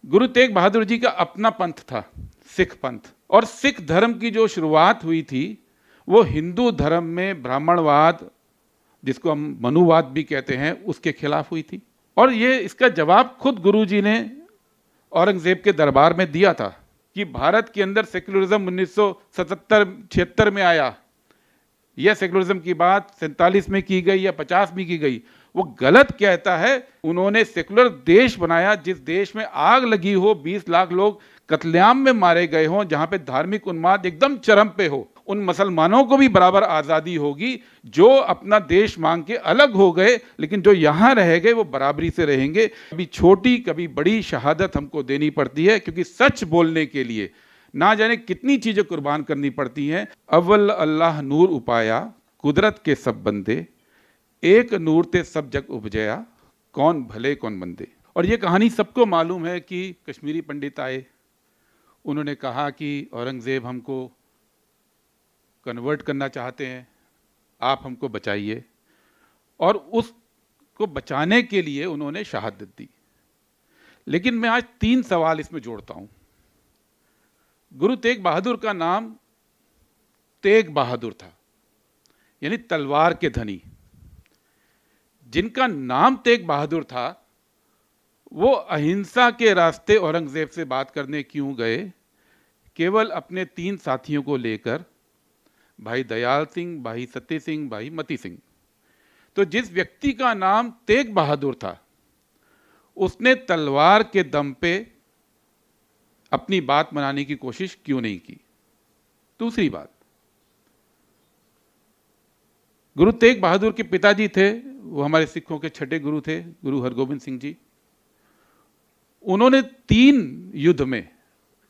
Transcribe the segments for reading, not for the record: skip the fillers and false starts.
गुरु तेग बहादुर जी का अपना पंथ था, सिख पंथ। और सिख धर्म की जो शुरुआत हुई थी वो हिंदू धर्म में ब्राह्मणवाद, जिसको हम मनुवाद भी कहते हैं, उसके खिलाफ हुई थी। और ये इसका जवाब खुद गुरु जी ने औरंगजेब के दरबार में दिया था कि भारत के अंदर सेक्युलरिज्म 1977-76 में आया। यह सेक्युलरिज्म की बात 47 में की गई या 50 में की गई, वो गलत कहता है। उन्होंने सेकुलर देश बनाया जिस देश में आग लगी हो, 20 लाख लोग कत्लेआम में मारे गए हों, जहां पे धार्मिक उन्माद एकदम चरम पे हो। उन मुसलमानों को भी बराबर आज़ादी होगी जो अपना देश मांग के अलग हो गए, लेकिन जो यहाँ रह गए वो बराबरी से रहेंगे। कभी छोटी कभी बड़ी शहादत हमको देनी पड़ती है, क्योंकि सच बोलने के लिए ना जाने कितनी चीज़ें कुर्बान करनी पड़ती हैं। अव्वल अल्लाह नूर उपाया, कुदरत के सब बंदे, एक नूर ते सब जग उपजया, कौन भले कौन मंदे। और ये कहानी सबको मालूम है कि कश्मीरी पंडित आए, उन्होंने कहा कि औरंगज़ेब हमको कन्वर्ट करना चाहते हैं, आप हमको बचाइए। और उसको बचाने के लिए उन्होंने शहादत दी। लेकिन मैं आज 3 सवाल इसमें जोड़ता हूँ। गुरु तेग बहादुर का नाम तेग बहादुर था, यानी तलवार के धनी। जिनका नाम तेग बहादुर था वो अहिंसा के रास्ते औरंगजेब से बात करने क्यों गए? केवल अपने 3 साथियों को लेकर, भाई दयाल सिंह, भाई सत्य सिंह, भाई मती सिंह। तो जिस व्यक्ति का नाम तेग बहादुर था उसने तलवार के दम पे अपनी बात मनाने की कोशिश क्यों नहीं की? दूसरी बात, गुरु तेग बहादुर के पिताजी थे, वो हमारे सिखों के छठे गुरु थे, गुरु हरगोबिंद सिंह जी। उन्होंने 3 युद्ध में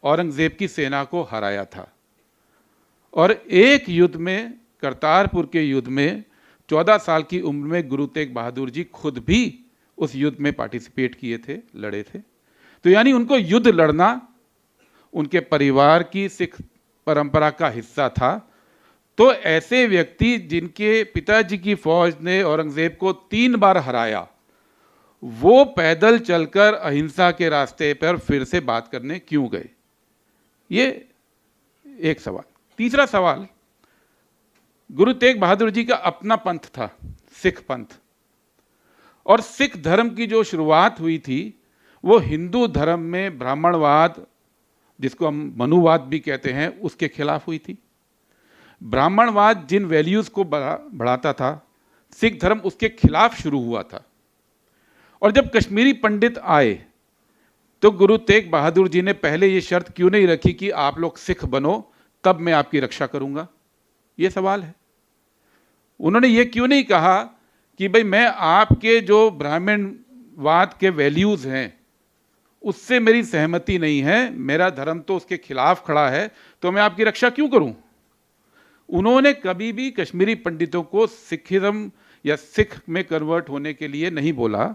औरंगजेब की सेना को हराया था। और एक युद्ध में, करतारपुर के युद्ध में 14 साल की उम्र में गुरु तेग बहादुर जी खुद भी उस युद्ध में पार्टिसिपेट किए थे, लड़े थे। तो यानी उनको युद्ध लड़ना उनके परिवार की सिख परंपरा का हिस्सा था। तो ऐसे व्यक्ति जिनके पिताजी की फौज ने औरंगजेब को 3 बार हराया, वो पैदल चलकर अहिंसा के रास्ते पर फिर से बात करने क्यों गए? ये एक सवाल। तीसरा सवाल, गुरु तेग बहादुर जी का अपना पंथ था, सिख पंथ। और सिख धर्म की जो शुरुआत हुई थी वो हिंदू धर्म में ब्राह्मणवाद, जिसको हम मनुवाद भी कहते हैं, उसके खिलाफ हुई थी। ब्राह्मणवाद जिन वैल्यूज़ को बढ़ाता था, सिख धर्म उसके खिलाफ शुरू हुआ था। और जब कश्मीरी पंडित आए तो गुरु तेग बहादुर जी ने पहले ये शर्त क्यों नहीं रखी कि आप लोग सिख बनो तब मैं आपकी रक्षा करूंगा? ये सवाल है। उन्होंने ये क्यों नहीं कहा कि भाई मैं आपके जो ब्राह्मणवाद के वैल्यूज़ हैं उससे मेरी सहमति नहीं है, मेरा धर्म तो उसके खिलाफ खड़ा है, तो मैं आपकी रक्षा क्यों करूं? उन्होंने कभी भी कश्मीरी पंडितों को सिखिज्म या सिख में कन्वर्ट होने के लिए नहीं बोला।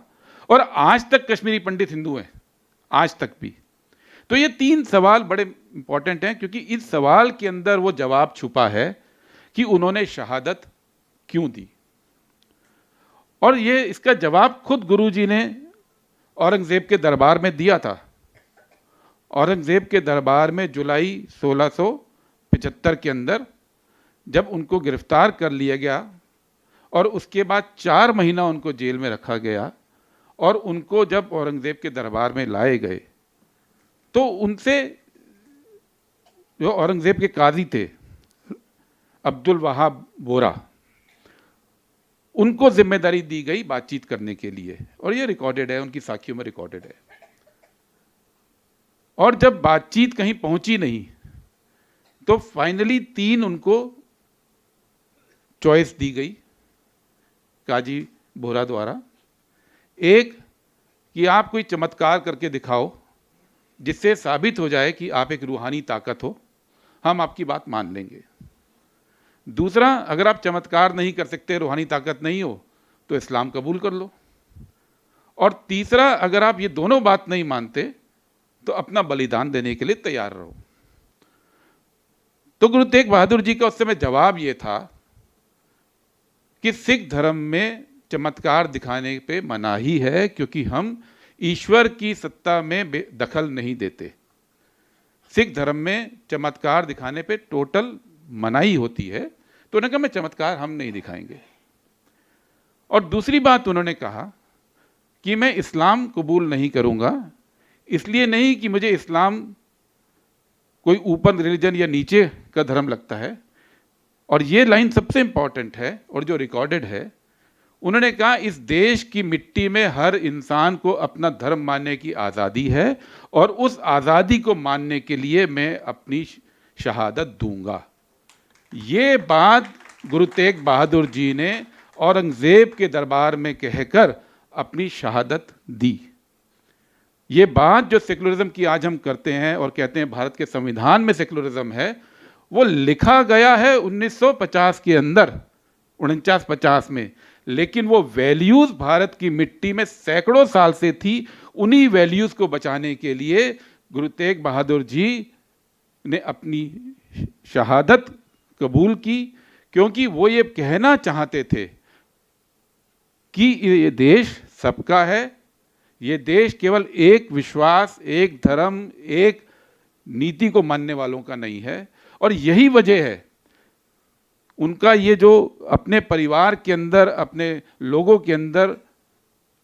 और आज तक कश्मीरी पंडित हिंदू हैं, आज तक भी। तो ये 3 सवाल बड़े इंपॉर्टेंट हैं, क्योंकि इस सवाल के अंदर वो जवाब छुपा है कि उन्होंने शहादत क्यों दी। और ये इसका जवाब खुद गुरु जी ने औरंगजेब के दरबार में दिया था। औरंगजेब के दरबार में जुलाई 1675 के अंदर जब उनको गिरफ्तार कर लिया गया और उसके बाद 4 महीना उनको जेल में रखा गया, और उनको जब औरंगजेब के दरबार में लाए गए तो उनसे जो औरंगजेब के काजी थे अब्दुल वहाब बोरा, उनको जिम्मेदारी दी गई बातचीत करने के लिए। और ये रिकॉर्डेड है, उनकी साखियों में रिकॉर्डेड है। और जब बातचीत कहीं पहुंची नहीं तो फाइनली 3 उनको चॉइस दी गई काजी बोरा द्वारा। एक, कि आप कोई चमत्कार करके दिखाओ जिससे साबित हो जाए कि आप एक रूहानी ताकत हो, हम आपकी बात मान लेंगे। दूसरा, अगर आप चमत्कार नहीं कर सकते, रूहानी ताकत नहीं हो, तो इस्लाम कबूल कर लो। और तीसरा, अगर आप ये दोनों बात नहीं मानते तो अपना बलिदान देने के लिए तैयार रहो। तो गुरु तेग बहादुर जी का उस समय जवाब ये था कि सिख धर्म में चमत्कार दिखाने पे मनाही है, क्योंकि हम ईश्वर की सत्ता में दखल नहीं देते। सिख धर्म में चमत्कार दिखाने पे टोटल मनाही होती है, तो उन्होंने कहा मैं चमत्कार हम नहीं दिखाएंगे। और दूसरी बात उन्होंने कहा कि मैं इस्लाम कबूल नहीं करूंगा, इसलिए नहीं कि मुझे इस्लाम कोई ऊपर रिलीजन या नीचे का धर्म लगता है, और ये लाइन सबसे इंपॉर्टेंट है और जो रिकॉर्डेड है। उन्होंने कहा इस देश की मिट्टी में हर इंसान को अपना धर्म मानने की आज़ादी है और उस आज़ादी को मानने के लिए मैं अपनी शहादत दूंगा। ये बात गुरु तेग बहादुर जी ने औरंगज़ेब के दरबार में कहकर अपनी शहादत दी। ये बात जो सेकुलरिज्म की आज हम करते हैं और कहते हैं भारत के संविधान में सेकुलरिज्म है, वो लिखा गया है 1950 के अंदर, 49-50 में, लेकिन वो वैल्यूज़ भारत की मिट्टी में सैकड़ों साल से थी। उन्हीं वैल्यूज़ को बचाने के लिए गुरु तेग बहादुर जी ने अपनी शहादत कबूल की, क्योंकि वो ये कहना चाहते थे कि ये देश सबका है, ये देश केवल एक विश्वास, एक धर्म, एक नीति को मानने वालों का नहीं है। और यही वजह है उनका ये जो अपने परिवार के अंदर, अपने लोगों के अंदर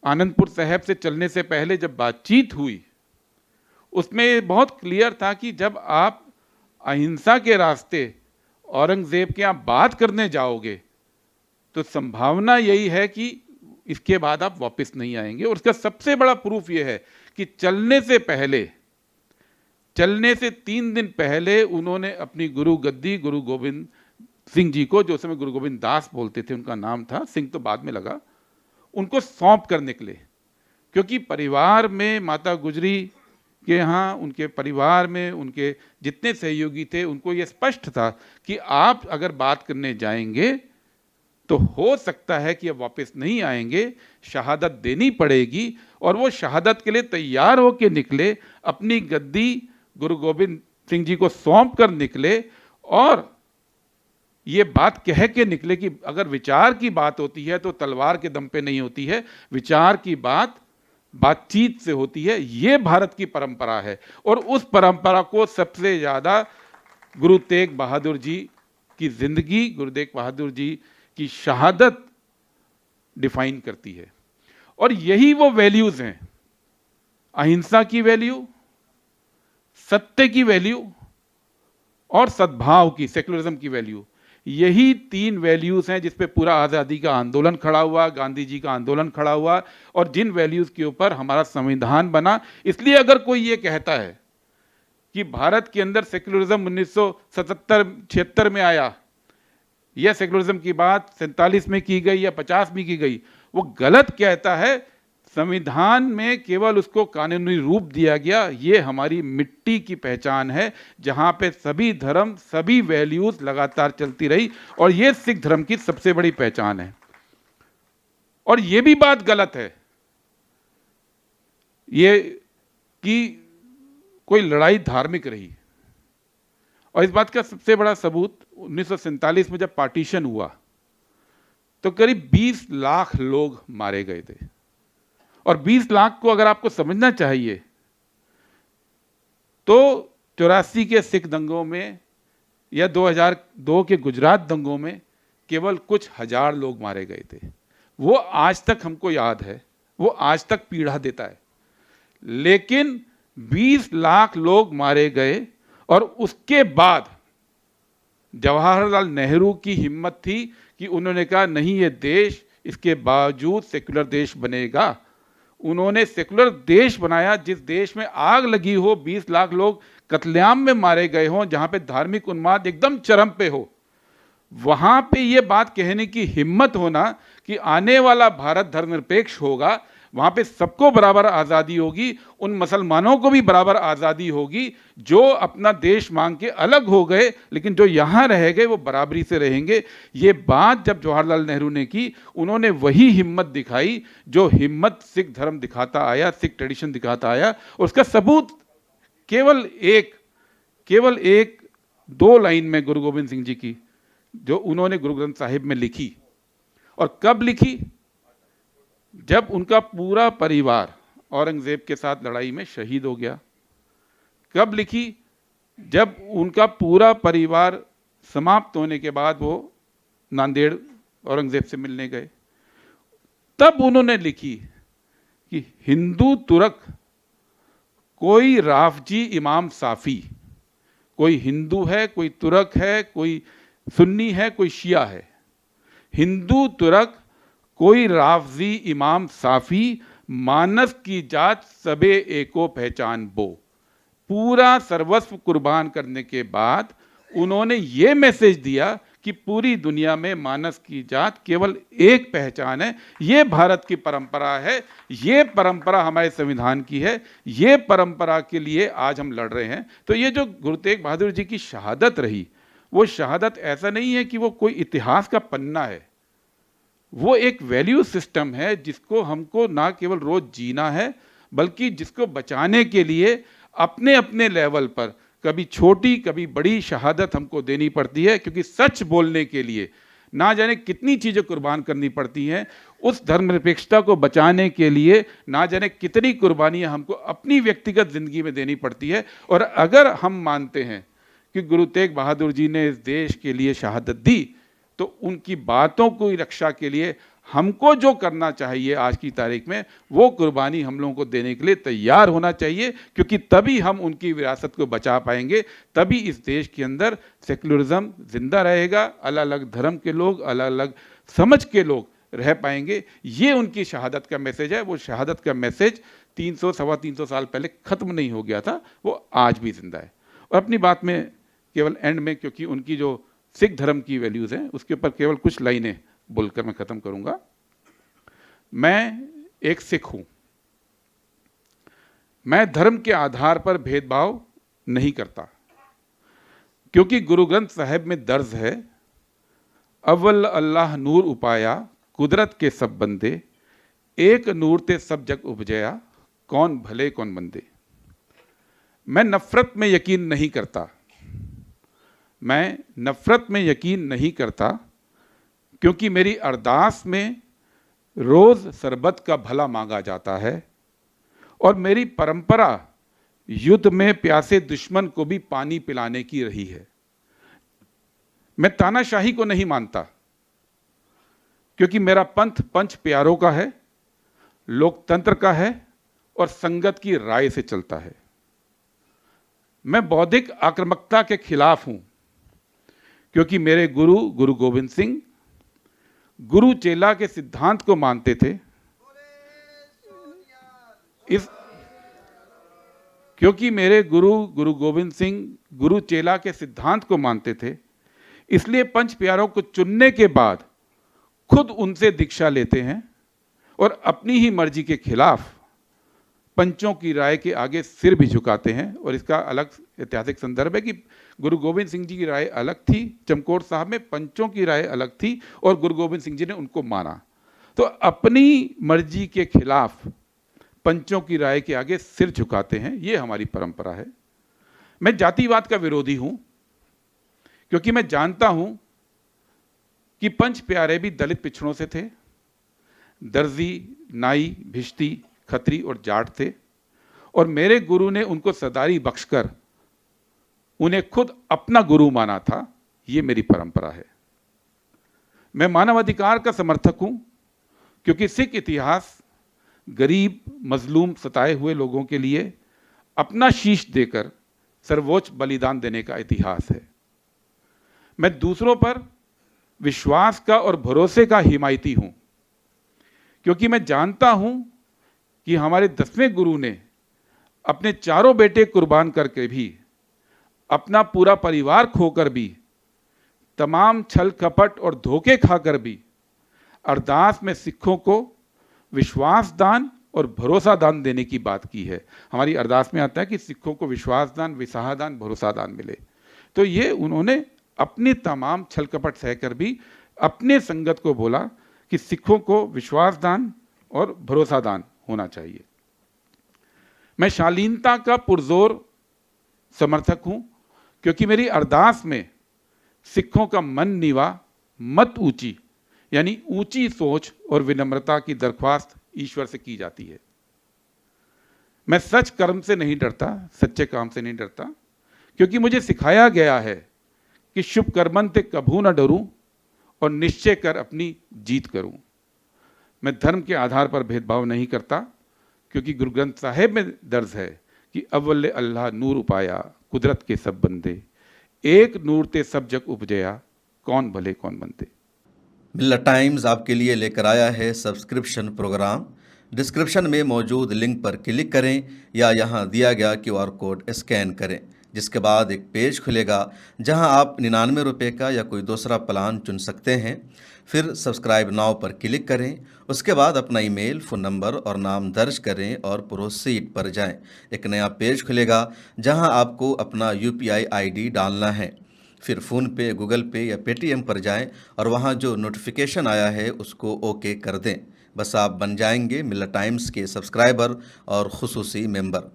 आनंदपुर साहिब से चलने से पहले जब बातचीत हुई, उसमें बहुत क्लियर था कि जब आप अहिंसा के रास्ते औरंगज़ेब के यहाँ बात करने जाओगे तो संभावना यही है कि इसके बाद आप वापस नहीं आएंगे। और उसका सबसे बड़ा प्रूफ ये है कि चलने से 3 दिन पहले उन्होंने अपनी गुरु गद्दी गुरु गोविंद सिंह जी को, जो उस समय गुरु गोविंद दास बोलते थे, उनका नाम था, सिंह तो बाद में लगा, उनको सौंप कर निकले। क्योंकि परिवार में माता गुजरी के यहाँ, उनके परिवार में उनके जितने सहयोगी थे, उनको ये स्पष्ट था कि आप अगर बात करने जाएंगे तो हो सकता है कि अब वापस नहीं आएंगे, शहादत देनी पड़ेगी। और वो शहादत के लिए तैयार होकर निकले, अपनी गद्दी गुरु गोविंद सिंह जी को सौंप कर निकले, और ये बात कह के निकले कि अगर विचार की बात होती है तो तलवार के दम पे नहीं होती है, विचार की बात बातचीत से होती है। ये भारत की परंपरा है, और उस परंपरा को सबसे ज़्यादा गुरु तेग बहादुर जी की जिंदगी, गुरु तेग बहादुर जी की शहादत डिफाइन करती है। और यही वो वैल्यूज़ हैं, अहिंसा की वैल्यू, सत्य की वैल्यू और सद्भाव की, सेकुलरिज्म की वैल्यू। यही 3 वैल्यूज़ हैं जिस पे पूरा आज़ादी का आंदोलन खड़ा हुआ, गांधी जी का आंदोलन खड़ा हुआ, और जिन वैल्यूज़ के ऊपर हमारा संविधान बना। इसलिए अगर कोई ये कहता है कि भारत के अंदर सेकुलरिज्म 1977-76 में आया, या सेकुलरिज्म की बात 47 में की गई या 50 में की गई, वो गलत कहता है। संविधान में केवल उसको कानूनी रूप दिया गया। ये हमारी मिट्टी की पहचान है, जहाँ पे सभी धर्म, सभी वैल्यूज़ लगातार चलती रही, और ये सिख धर्म की सबसे बड़ी पहचान है। और ये भी बात गलत है ये कि कोई लड़ाई धार्मिक रही, और इस बात का सबसे बड़ा सबूत 1947 में जब पार्टीशन हुआ तो करीब 20 लाख लोग मारे गए थे। और 20 लाख को अगर आपको समझना चाहिए तो 84 के सिख दंगों में या 2002 के गुजरात दंगों में केवल कुछ हजार लोग मारे गए थे। वो आज तक हमको याद है, वो आज तक पीड़ा देता है। लेकिन 20 लाख लोग मारे गए, और उसके बाद जवाहरलाल नेहरू की हिम्मत थी कि उन्होंने कहा नहीं, ये देश इसके बावजूद सेकुलर देश बनेगा। उन्होंने सेकुलर देश बनाया, जिस देश में आग लगी हो, 20 लाख लोग कत्लेआम में मारे गए हों, जहाँ पे धार्मिक उन्माद एकदम चरम पे हो, वहाँ पे ये बात कहने की हिम्मत होना कि आने वाला भारत धर्मनिरपेक्ष होगा, वहाँ पे सबको बराबर आज़ादी होगी, उन मुसलमानों को भी बराबर आज़ादी होगी जो अपना देश मांग के अलग हो गए, लेकिन जो यहाँ रह गए वो बराबरी से रहेंगे। ये बात जब जवाहरलाल नेहरू ने की, उन्होंने वही हिम्मत दिखाई जो हिम्मत सिख धर्म दिखाता आया, सिख ट्रेडिशन दिखाता आया। और उसका सबूत केवल एक 2 लाइन में गुरु गोविंद सिंह जी की, जो उन्होंने गुरु ग्रंथ साहिब में लिखी। और कब लिखी? जब उनका पूरा परिवार औरंगज़ेब के साथ लड़ाई में शहीद हो गया। कब लिखी? जब उनका पूरा परिवार समाप्त होने के बाद वो नांदेड़ औरंगज़ेब से मिलने गए, तब उन्होंने लिखी कि हिंदू तुर्क कोई राफजी इमाम साफ़ी, कोई हिंदू है, कोई तुर्क है, कोई सुन्नी है, कोई शिया है, हिंदू तुर्क कोई राफजी इमाम साफ़ी, मानस की जात सबे एको पहचान बो। पूरा सर्वस्व कुर्बान करने के बाद उन्होंने ये मैसेज दिया कि पूरी दुनिया में मानस की जात केवल एक पहचान है, ये भारत की परंपरा है, ये परंपरा हमारे संविधान की है, ये परंपरा के लिए आज हम लड़ रहे हैं। तो ये जो गुरु तेग बहादुर जी की शहादत रही, वो शहादत ऐसा नहीं है कि वो कोई इतिहास का पन्ना है, वो एक वैल्यू सिस्टम है जिसको हमको ना केवल रोज जीना है, बल्कि जिसको बचाने के लिए अपने अपने लेवल पर कभी छोटी कभी बड़ी शहादत हमको देनी पड़ती है, क्योंकि सच बोलने के लिए ना जाने कितनी चीज़ें कुर्बान करनी पड़ती हैं, उस धर्मनिरपेक्षता को बचाने के लिए ना जाने कितनी कुर्बानियां हमको अपनी व्यक्तिगत ज़िंदगी में देनी पड़ती है। और अगर हम मानते हैं कि गुरु तेग बहादुर जी ने इस देश के लिए शहादत दी, तो उनकी बातों की रक्षा के लिए हमको जो करना चाहिए आज की तारीख में, वो कुर्बानी हम लोगों को देने के लिए तैयार होना चाहिए, क्योंकि तभी हम उनकी विरासत को बचा पाएंगे, तभी इस देश के अंदर सेक्युलरिज्म जिंदा रहेगा, अलग अलग धर्म के लोग, अलग अलग समझ के लोग रह पाएंगे। ये उनकी शहादत का मैसेज है। वो शहादत का मैसेज 300-325 साल पहले ख़त्म नहीं हो गया था, वो आज भी जिंदा है। और अपनी बात में केवल एंड में, क्योंकि उनकी जो सिख धर्म की वैल्यूज़ हैं उसके ऊपर केवल कुछ लाइनें बोलकर मैं ख़त्म करूंगा। मैं एक सिख हूं, मैं धर्म के आधार पर भेदभाव नहीं करता, क्योंकि गुरु ग्रंथ साहिब में दर्ज है, अव्वल अल्लाह नूर उपाया, कुदरत के सब बंदे, एक नूर ते सब जग उपजया, कौन भले कौन मंदे। मैं नफ़रत में यकीन नहीं करता, मैं नफ़रत में यकीन नहीं करता, क्योंकि मेरी अरदास में रोज़ सरबत का भला मांगा जाता है, और मेरी परंपरा युद्ध में प्यासे दुश्मन को भी पानी पिलाने की रही है। मैं तानाशाही को नहीं मानता, क्योंकि मेरा पंथ पंच प्यारों का है, लोकतंत्र का है और संगत की राय से चलता है। मैं बौद्धिक आक्रामकता के खिलाफ हूं, क्योंकि मेरे गुरु गुरु गोविंद सिंह गुरु चेला के सिद्धांत को मानते थे। क्योंकि मेरे गुरु गुरु गोविंद सिंह गुरु चेला के सिद्धांत को मानते थे, इसलिए पंच प्यारों को चुनने के बाद खुद उनसे दीक्षा लेते हैं और अपनी ही मर्जी के खिलाफ पंचों की राय के आगे सिर भी झुकाते हैं। और इसका अलग ऐतिहासिक संदर्भ है कि गुरु गोविंद सिंह जी की राय अलग थी, चमकौर साहब में पंचों की राय अलग थी, और गुरु गोविंद सिंह जी ने उनको माना। तो अपनी मर्जी के खिलाफ पंचों की राय के आगे सिर झुकाते हैं, ये हमारी परंपरा है। मैं जातिवाद का विरोधी हूं, क्योंकि मैं जानता हूं कि पंच प्यारे भी दलित पिछड़ों से थे, दर्जी, नाई, भिश्ती, खत्री और जाट थे, और मेरे गुरु ने उनको सदारी बख्शकर उन्हें खुद अपना गुरु माना था। ये मेरी परंपरा है। मैं मानवाधिकार का समर्थक हूं, क्योंकि सिख इतिहास गरीब, मजलूम, सताए हुए लोगों के लिए अपना शीश देकर सर्वोच्च बलिदान देने का इतिहास है। मैं दूसरों पर विश्वास का और भरोसे का हिमायती हूं, क्योंकि मैं जानता हूं कि हमारे 10वें गुरु ने अपने चारों बेटे कुर्बान करके भी, अपना पूरा परिवार खोकर भी, तमाम छल कपट और धोखे खाकर भी अरदास में सिखों को विश्वास दान और भरोसा दान देने की बात की है। हमारी अरदास में आता है कि सिखों को विश्वास दान, विसाहा दान, भरोसा दान मिले। तो ये उन्होंने अपनी तमाम छल कपट सहकर भी अपने संगत को बोला कि सिखों को विश्वास दान और भरोसा दान होना चाहिए। मैं शालीनता का पुरजोर समर्थक हूं, क्योंकि मेरी अरदास में सिखों का मन नीवा, मत ऊंची, यानी ऊंची सोच और विनम्रता की दरख्वास्त ईश्वर से की जाती है। मैं सच कर्म से नहीं डरता, सच्चे काम से नहीं डरता, क्योंकि मुझे सिखाया गया है कि शुभ कर्मन ते कभू न डरूं और निश्चय कर अपनी जीत करूं। मैं धर्म के आधार पर भेदभाव नहीं करता, क्योंकि गुरु ग्रंथ साहिब में दर्ज है कि अव्वल अल्लाह नूर उपाया कुदरत के सब बंदे, एक नूर ते सब जग उपजया कौन भले कौन बनते। मिल्लत टाइम्स आपके लिए लेकर आया है सब्सक्रिप्शन प्रोग्राम। डिस्क्रिप्शन में मौजूद लिंक पर क्लिक करें या यहाँ दिया गया QR कोड स्कैन करें, जिसके बाद एक पेज खुलेगा जहाँ आप 99 रुपये का या कोई दूसरा प्लान चुन सकते हैं। फिर सब्सक्राइब नाउ पर क्लिक करें, उसके बाद अपना ईमेल, फ़ोन नंबर और नाम दर्ज करें और प्रोसीड पर जाएं। एक नया पेज खुलेगा जहां आपको अपना UPI ID डालना है। फिर फ़ोन पे, गूगल पे या पेटीएम पर जाएं और वहां जो नोटिफिकेशन आया है उसको ओके कर दें। बस आप बन जाएंगे मिल्लत टाइम्स के सब्सक्राइबर और खुसूसी मेंबर।